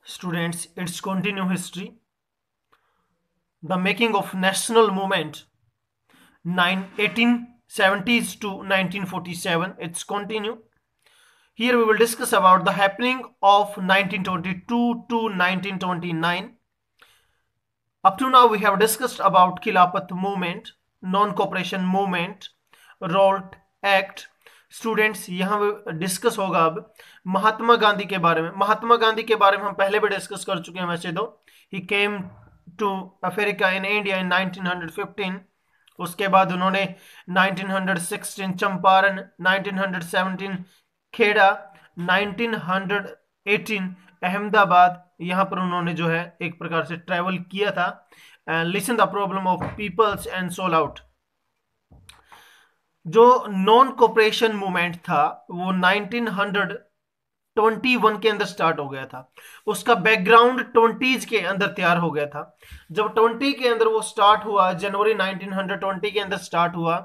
Students, it's continue history. The making of national movement 1870s to 1947. It's continue. Here we will discuss about the happening of 1922 to 1929. Up to now we have discussed about Khilafat movement, non-cooperation movement, Rolt Act. Students यहाँ discuss होगा अब महात्मा गांधी के बारे में। महात्मा गांधी के बारे में हम पहले भी डिस्कस कर चुके हैं वैसे तो। He came to Africa in India in 1915। उसके बाद उन्होंने 1916 चंपारण, 1917 खेड़ा, 1918 अहमदाबाद, यहाँ पर उन्होंने जो है एक प्रकार से ट्रेवल किया था। Listen the problem of peoples and sort out. जो नॉन कोऑपरेशन मूवमेंट था वो 1921 के अंदर स्टार्ट हो गया था। उसका बैकग्राउंड 20s के अंदर तैयार हो गया था। जब 20 के अंदर वो स्टार्ट हुआ, जनवरी 1920 के अंदर स्टार्ट हुआ,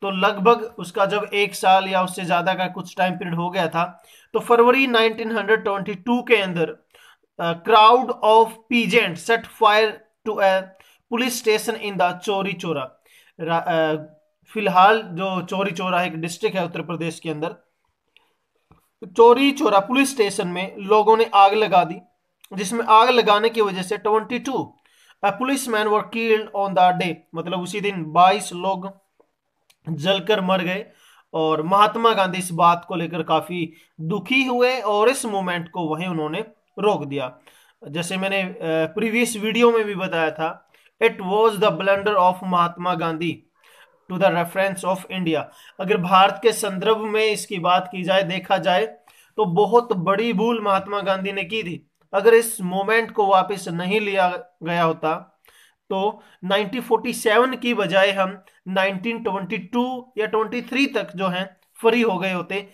तो लगभग उसका जब एक साल या उससे ज्यादा का कुछ टाइम पीरियड हो गया था, तो फरवरी 1922 के अंदर crowd of peasant set fire to a police station in the Chauri Chaura. फिलहाल जो चौरी चौरा एक डिस्ट्रिक्ट है उत्तर प्रदेश के अंदर, चौरी चौरा पुलिस स्टेशन में लोगों ने आग लगा दी, जिसमें आग लगाने की वजह से 22 policeman were killed on the day. मतलब उसी दिन 22 लोग जलकर मर गए। और महात्मा गांधी इस बात को लेकर काफी दुखी हुए और इस मूवमेंट को वहीं उन्होंने रोक दिया। जैसे मैंने प्रीवियस वीडियो में भी बताया था, it was the blunder of Mahatma Gandhi to the reference of India. अगर भारत के संदर्भ में इसकी बात की जाए, देखा जाए, तो बहुत बड़ी भूल महात्मा गांधी ने की थी। अगर इस मोमेंट को वापस नहीं लिया गया होता तो 1947 की बजाय हम 1922 या 23 तक जो है फ्री हो गए होते,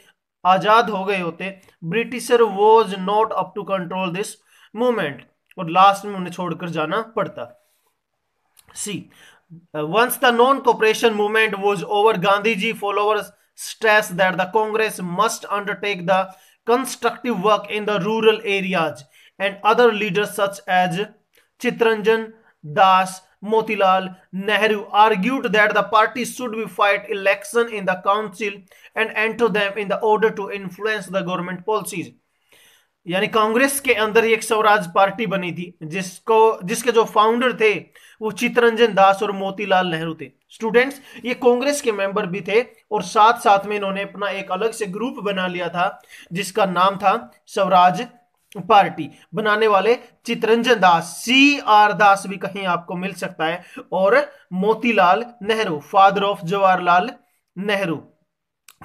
आजाद हो गए होते। Britisher was not up to control this movement, और लास्ट में उन्हें छोड़कर जाना पड़ता। सी once the non-cooperation movement was over, Gandhiji followers stressed that the Congress must undertake the constructive work in the rural areas, and other leaders such as Chittaranjan Das, Motilal Nehru argued that the party should be fight election in the council and enter them in the order to influence the government policies. यानी कांग्रेस के अंदर एक Swaraj party बनी थी जिसके जो founder थे वो चित्तरंजन दास और मोतीलाल नेहरू थे। स्टूडेंट्स, ये कांग्रेस के मेंबर भी थे और साथ साथ में इन्होंने अपना एक अलग से ग्रुप बना लिया था जिसका नाम था स्वराज पार्टी। बनाने वाले चित्तरंजन दास, CR दास भी कहीं आपको मिल सकता है, और मोतीलाल नेहरू, फादर ऑफ जवाहरलाल नेहरू।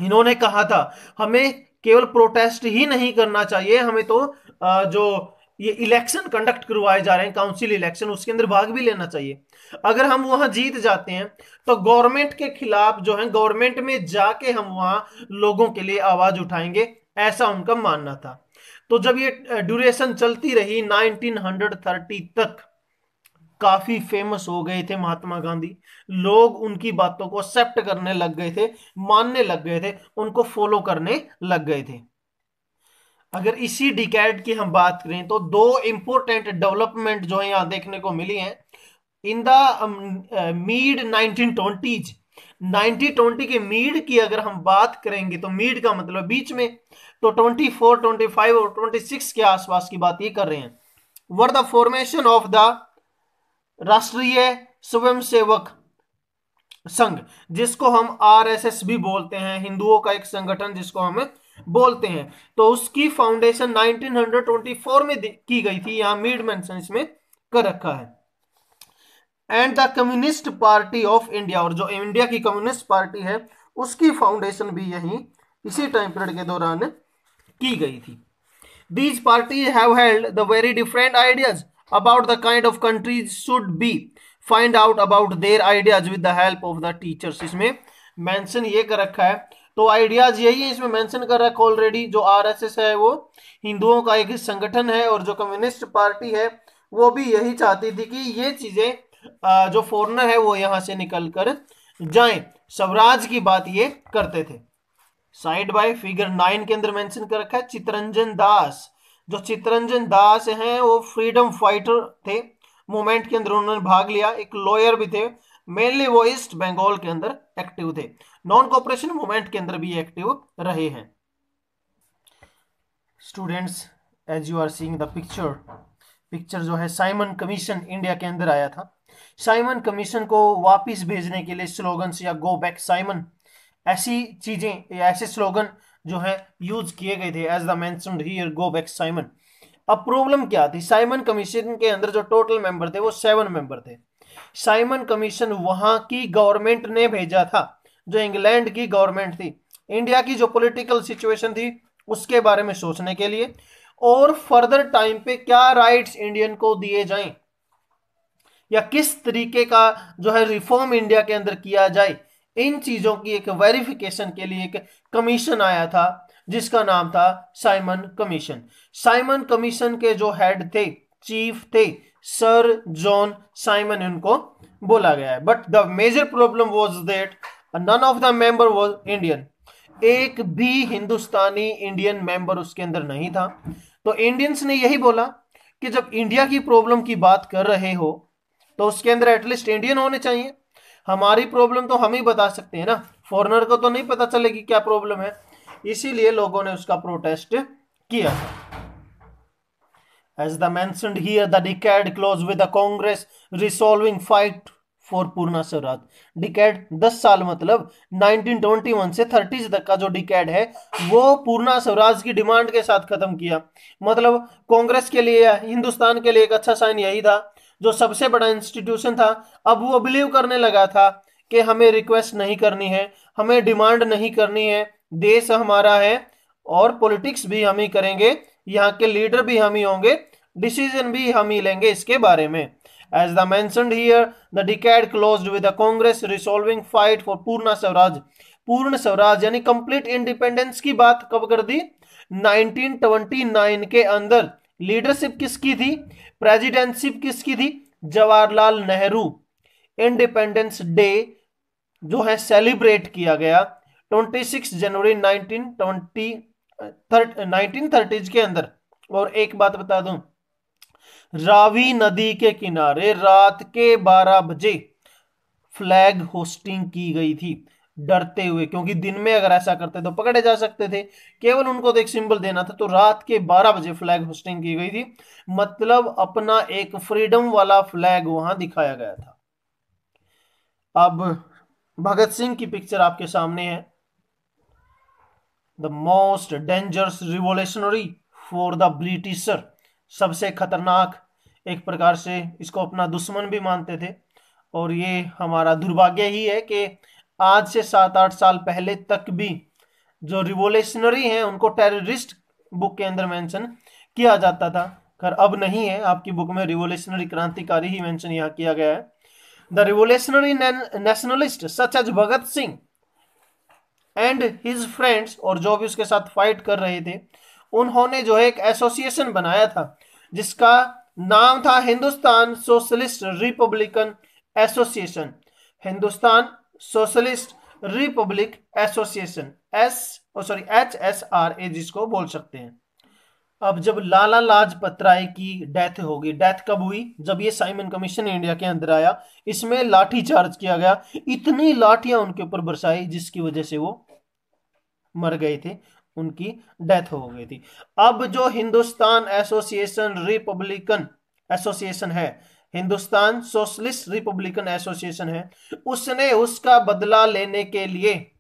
इन्होंने कहा था हमें केवल प्रोटेस्ट ही नहीं करना चाहिए, हमें तो जो ये इलेक्शन कंडक्ट करवाए जा रहे हैं, काउंसिल इलेक्शन, उसके अंदर भाग भी लेना चाहिए। अगर हम वहां जीत जाते हैं तो गवर्नमेंट के खिलाफ जो है गवर्नमेंट में जाके हम वहां लोगों के लिए आवाज उठाएंगे, ऐसा उनका मानना था। तो जब ये ड्यूरेशन चलती रही 1930 तक, काफी फेमस हो गए थे महात्मा गांधी। लोग उनकी बातों को एक्सेप्ट करने लग गए थे, मानने लग गए थे, उनको फॉलो करने लग गए थे। अगर इसी डिकेड की हम बात करें तो दो इंपॉर्टेंट डेवलपमेंट जो है यहां देखने को मिली हैं इन द मिड 1920s। 1920 के मीड की अगर हम बात करेंगे तो मीड का मतलब बीच में, तो 24, 25 और 26 के आसपास की बात ये कर रहे हैं। Were the formation of the राष्ट्रीय स्वयंसेवक संघ, जिसको हम RSS भी बोलते हैं, हिंदुओं का एक संगठन जिसको हम बोलते हैं, तो उसकी फाउंडेशन 1924 में की गई थी। यहां मिड मेंशन इसमें कर रखा है। And the communist party of India, और जो इंडिया की कम्युनिस्ट पार्टी है उसकी फाउंडेशन भी यही इसी टाइम पीरियड के दौरान की गई थी। These parties have held the very different ideas about the kind of countries should be. Find out about their ideas with the help of the teachers. इसमें मेंशन ये कर रखा है, तो आइडियाज यही है इसमें मेंशन कर रखा ऑलरेडी। जो RSS है वो हिंदुओं का एक संगठन है, और जो कम्युनिस्ट पार्टी है वो भी यही चाहती थी कि ये चीजें जो फॉरेनर है वो यहां से निकल कर जाएं। स्वराज की बात ये करते थे। साइड बाय फिगर 9 के अंदर मेंशन कर रखा है चित्तरंजन दास, जो चित्तरंजन दास हैं वो फ्रीडम फाइटर थे, मूवमेंट के अंदर उन्होंने भाग लिया। एक लॉयर भी थे, मेनली वो ईस्ट बंगाल के अंदर एक्टिव थे। नॉन कोऑपरेशन मूवमेंट के अंदर भी एक्टिव रहे हैं। Students, as you are seeing the picture, picture जो है साइमन कमीशन इंडिया के अंदर आया था। साइमन कमीशन को वापस भेजने के लिए स्लोगन्स या गो बैक साइमन, ऐसी चीजें या ऐसे स्लोगन जो है यूज किए गए थे। As the mentioned here, go back Simon. अब प्रॉब्लम क्या थी, साइमन कमीशन के अंदर जो टोटल मेंबर थे वो 7 मेंबर थे। साइमन कमीशन वहां की गवर्नमेंट ने भेजा था, जो इंग्लैंड की गवर्नमेंट थी, इंडिया की जो पॉलिटिकल सिचुएशन थी उसके बारे में सोचने के लिए, और फर्दर टाइम पे क्या राइट्स इंडियन को दिए जाएं या किस तरीके का जो है रिफॉर्म इंडिया के अंदर किया जाए, इन चीजों की एक वेरिफिकेशन के लिए एक कमीशन आया था जिसका नाम था साइमन कमीशन। साइमन कमीशन के जो हेड थे, चीफ थे, सर जॉन साइमन उनको बोला गया है। But the major problem was that none of the member was Indian. एक भी हिंदुस्तानी इंडियन मेंबर उसके अंदर नहीं था। तो इंडियंस ने यही बोला कि जब इंडिया की प्रॉब्लम की बात कर रहे हो तो उसके अंदर एटलीस्ट इंडियन होने चाहिए। हमारी प्रॉब्लम तो हम ही बता सकते हैं ना, फॉरेनर को तो नहीं पता चलेगी क्या प्रॉब्लम है। इसीलिए लोगों ने उसका प्रोटेस्ट किया था। As the mentioned here, the decade closed with the Congress resolving fight for Purna Swaraj. Decade 10 साल, मतलब 1921 से 30 तक का जो डिकेड है वो पूर्णा स्वराज की डिमांड के साथ खत्म किया। मतलब कांग्रेस के लिए, हिंदुस्तान के लिए एक अच्छा साइन यही था, जो सबसे बड़ा इंस्टीट्यूशन था, अब वो बिलीव करने लगा था कि हमें रिक्वेस्ट नहीं करनी है, हमें डिमांड नहीं करनी है, देश हमारा है और पॉलिटिक्स भी हम ही करेंगे, यहाँ के लीडर भी हम ही होंगे, डिसीजन भी हम ही लेंगे इसके बारे में। As the mentioned here, the decade closed with the Congress resolving fight for पूर्ण स्वराज। पूर्ण स्वराज यानी कंप्लीट इंडिपेंडेंस की बात कब कर दी, 1929 के अंदर। लीडरशिप किसकी थी, प्रेसिडेंटशिप किसकी थी, जवाहरलाल नेहरू। इंडिपेंडेंस डे जो है सेलिब्रेट किया गया 26 जनवरी 1930 के अंदर। और एक बात बता दूं, रावी नदी के किनारे रात के 12 बजे फ्लैग होस्टिंग की गई थी, डरते हुए, क्योंकि दिन में अगर ऐसा करते तो पकड़े जा सकते थे। केवल उनको तो एक सिंबल देना था, तो रात के 12 बजे फ्लैग होस्टिंग की गई थी। मतलब अपना एक फ्रीडम वाला फ्लैग वहां दिखाया गया था। अब भगत सिंह की पिक्चर आपके सामने है। The most dangerous revolutionary for the britisher, सबसे खतरनाक, एक प्रकार से इसको अपना दुश्मन भी मानते थे। और ये हमारा दुर्भाग्य ही है कि आज से 7-8 साल पहले तक भी जो रिवोल्यूशनरी हैं उनको टेररिस्ट बुक के अंदर मेंशन किया जाता था। खैर अब नहीं है, आपकी बुक में रिवोल्यूशनरी क्रांतिकारी ही मेंशन यहाँ किया गया है। The revolutionary nationalist such as Bhagat Singh and his friends, और जो भी उसके साथ फाइट कर रहे थे, उन्होंने जो है एक एसोसिएशन बनाया था जिसका नाम था Hindustan socialist Republican association. Hindustan socialist Republic association, HSRA जिसको बोल सकते हैं। अब जब लाला लाजपत राय की डेथ होगी, डेथ कब हुई, जब ये साइमन कमीशन इंडिया के अंदर आया, इसमें लाठी चार्ज किया गया, इतनी लाठियां उनके ऊपर बरसाई जिसकी वजह से वो मर गए थे, उनकी डेथ हो गई थी। अब जो हिंदुस्तान एसोसिएशन रिपब्लिकन एसोसिएशन है, हिंदुस्तान सोशलिस्ट रिपब्लिकन एसोसिएशन है, उसने उसका बदला लेने के लिए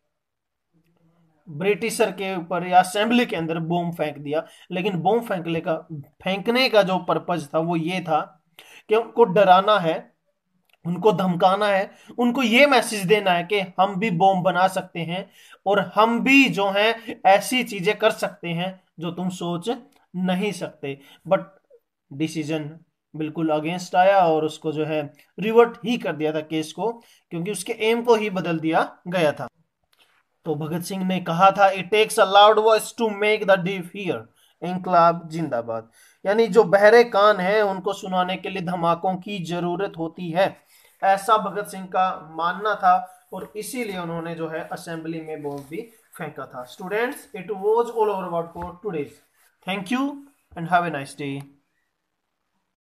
ब्रिटिशर के ऊपर या असेंबली के अंदर बम फेंक दिया। लेकिन बम फेंकने का जो पर्पज था वो ये था कि उनको डराना है, उनको धमकाना है, उनको ये मैसेज देना है कि हम भी बॉम्ब बना सकते हैं और हम भी जो हैं ऐसी चीजें कर सकते हैं जो तुम सोच नहीं सकते। बट डिसीजन बिल्कुल अगेंस्ट आया और उसको जो है रिवर्ट ही कर दिया था केस को, क्योंकि उसके एम को ही बदल दिया गया था। तो भगत सिंह ने कहा था, it takes a loud voice to make the deaf hear, इंकलाब जिंदाबाद। यानी जो बहरे कान हैं उनको सुनाने के लिए धमाकों की जरूरत होती है, ऐसा भगत सिंह का मानना था। और इसीलिए उन्होंने जो है असेंबली में बॉम्ब भी फेंका था। Students, it was all over about for today. Thank you. and have a nice day.